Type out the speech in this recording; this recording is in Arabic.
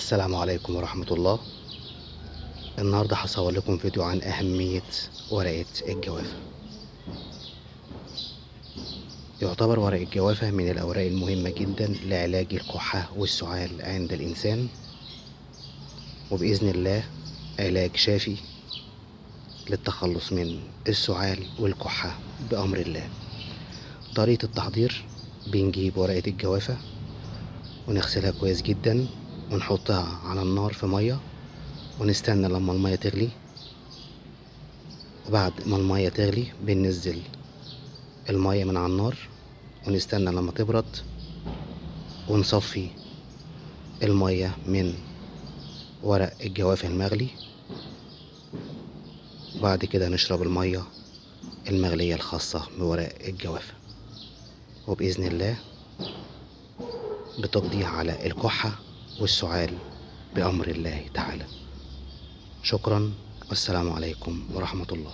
السلام عليكم ورحمة الله. النهاردة هصور لكم فيديو عن أهمية ورقة الجوافة. يعتبر ورق الجوافة من الأوراق المهمة جدا لعلاج الكحة والسعال عند الإنسان، وبإذن الله علاج شافي للتخلص من السعال والكحة بأمر الله. طريقة التحضير: بنجيب ورقة الجوافة ونغسلها كويس جدا ونحطها على النار في مية ونستنى لما المية تغلي، وبعد ما المية تغلي بننزل المية من على النار ونستنى لما تبرد ونصفي المية من ورق الجوافة المغلي، وبعد كده نشرب المية المغلية الخاصة بورق الجوافة، وبإذن الله بتقضي على الكحة والسعال بأمر الله تعالى. شكرا والسلام عليكم ورحمة الله.